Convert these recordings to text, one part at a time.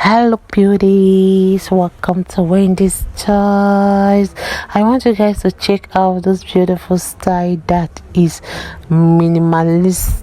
Hello beauties, welcome to Wendy Styles. I want you guys to check out this beautiful style that is minimalistic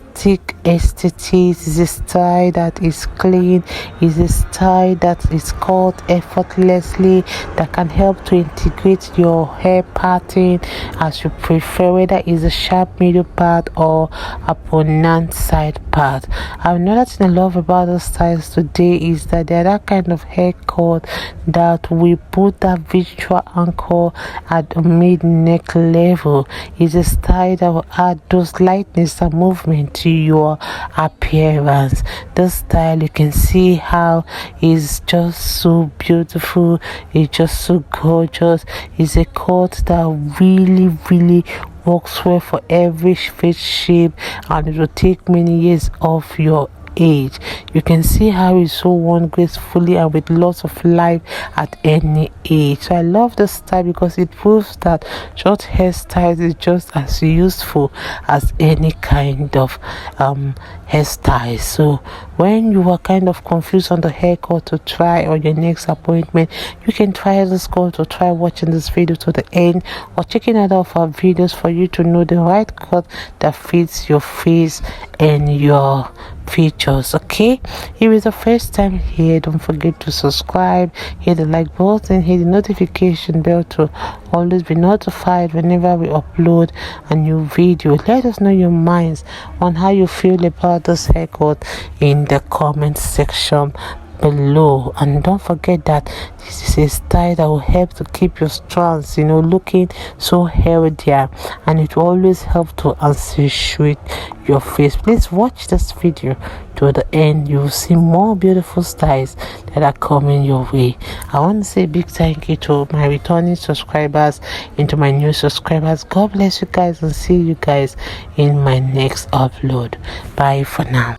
aesthetic. Is a style that is clean, is a style that is cut effortlessly, that can help to integrate your hair pattern as you prefer, whether it's a sharp middle part or a pronounced side part. Another thing I love about the styles today is that they're that kind of haircut that we put that visual anchor at the mid neck level. It's a style that will add those lightness and movement to your appearance. This style, you can see how it's just so beautiful, it's just so gorgeous. It's a cut that really works well for every face shape, and it will take many years off your age. You can see how it's so worn gracefully and with lots of life at any age. So I love this style because it proves that short hairstyles is just as useful as any kind of hairstyle. So when you are kind of confused on the haircut to try on your next appointment, you can try this cut or try watching this video to the end, or checking out of our videos for you to know the right cut that fits your face and your features. Okay, if it's the first time here, don't forget to subscribe, hit the like button, hit the notification bell to always be notified whenever we upload a new video. Let us know your minds on how you feel about this haircut in the comment section below. And don't forget that this is a style that will help to keep your strands looking so healthier, and it will always help to accentuate your face. Please watch this video to the end. You will see more beautiful styles that are coming your way. I want to say a big thank you to my returning subscribers and to my new subscribers. God bless you guys, and see you guys in my next upload. Bye for now.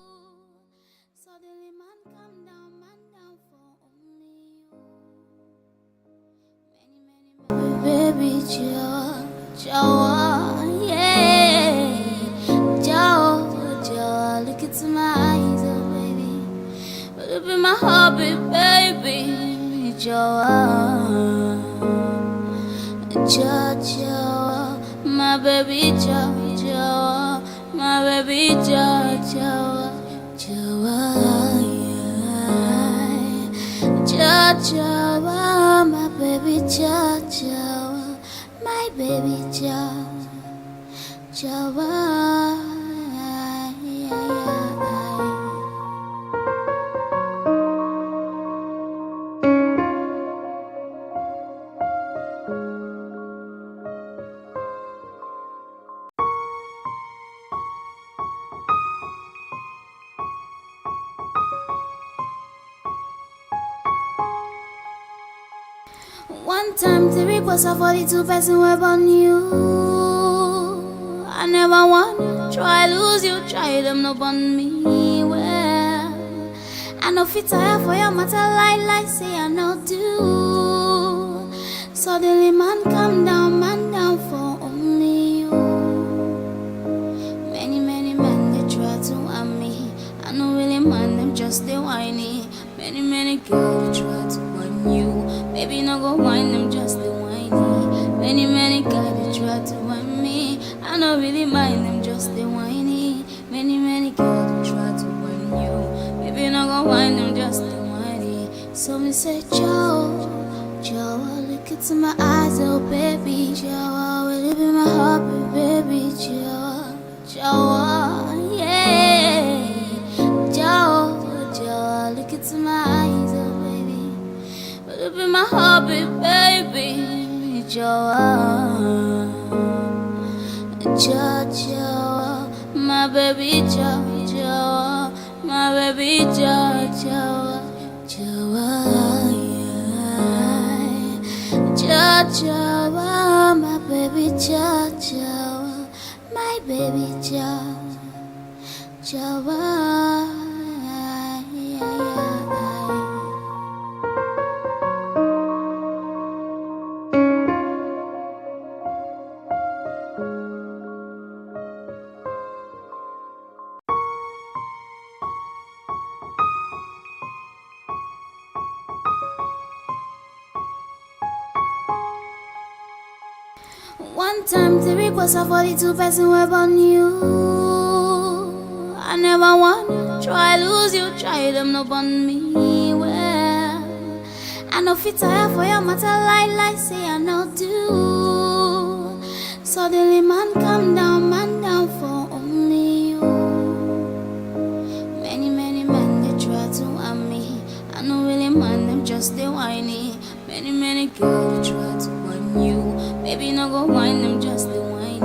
Baby, Jawa, yeah, Jawa, look into my eyes, oh baby, look in my heartbeat, baby, Jawa, Jawa, my baby, Jawa, my baby, Jawa, Jawa, my baby, Jawa, my baby, Jawa. One time the request of 42 person were on you. I never want try lose you, try them no on me. Well, I know fit tire for your matter like say I know do. Suddenly man down for only you. Many men they try to harm me. I know really man them just they whiny. Many girls they try to want you. Baby, no go whine them, just the whiny. Many guys they try to whine me. I don't really mind them, just the whiny. Many girls they try to whine you. Baby, no go whine them, just the whiny. So me say, Joe, look into my eyes, oh baby, Joe, will it be my heart, baby, Joe, yeah, Joe, look into my eyes, oh baby. Look in my heartbeat, baby, Jawa, my baby, Jawa, my baby, Jawa, my baby, Jawa, my baby, Jawa. One time the request of 42 person web on you. I never want try lose you, try them no on me. Well, I know fit tire for your matter like say I know do. Suddenly man down for only you. Many men they try to harm me. I know really man them just they whiny. Many girls they try to want you. Baby no go whine them just they whiny.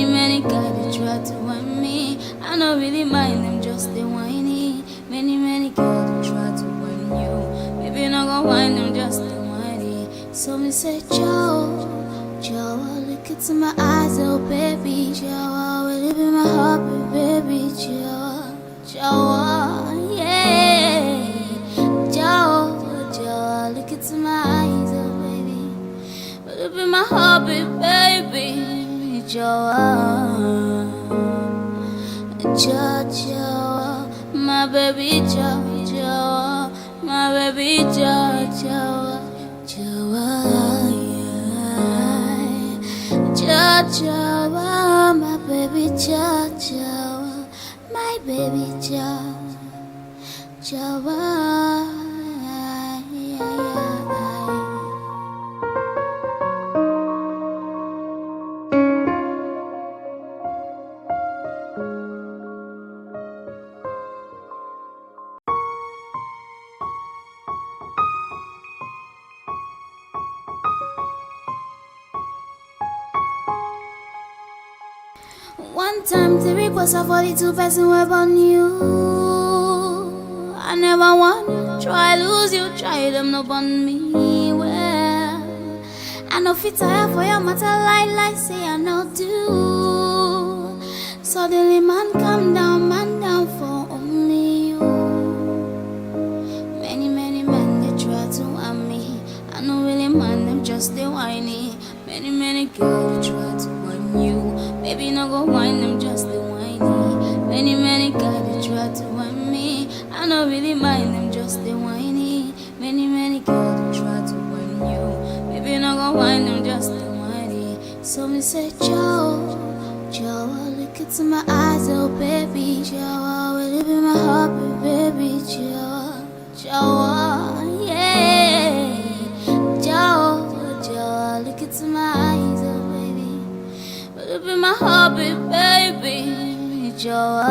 Many guys they try to want me. I know really mind them just they whiny. Many girls they try to want you. Baby no go whine them just they whiny. So me say Joe, look into my eyes, oh baby, Joe, will it be my heart, baby, Joe, yeah, Joe, look into my eyes, oh baby, will it be my heart, baby, Joe, my baby, Joe, my baby, Joe, Jawa, my baby Jawa, my baby Jawa. One time the request of 42 person web on you. I never want try lose you, try them no on me. Well, I know fit tire for your matter like say I know do. Suddenly man down for only you. Many men they try to harm me. I know really man them just they whiny. Many girls they try to want you. Baby no go whine them just they whiny. Many guys they try to want me. I know really mind them just they whiny. Many girls they try to want you. Baby no go whine them just they whiny. So me say Joe, look into my eyes, oh baby, Joe, will it be my heart, baby, Joe, yeah, Joe, look into my eyes, oh baby, will it be my heart, baby, Joe,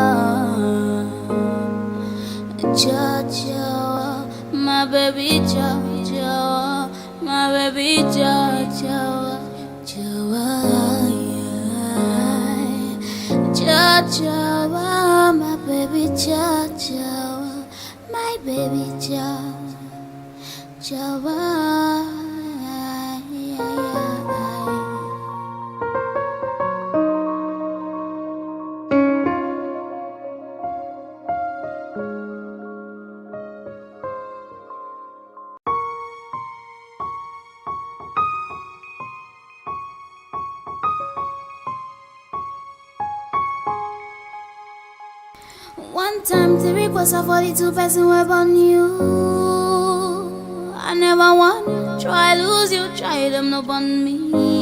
my baby, Joe, my baby, Joe, Jawa, my baby Jawa, my baby Jawa. One time the request of 42 person web on you. I never want try lose you, try them no on me.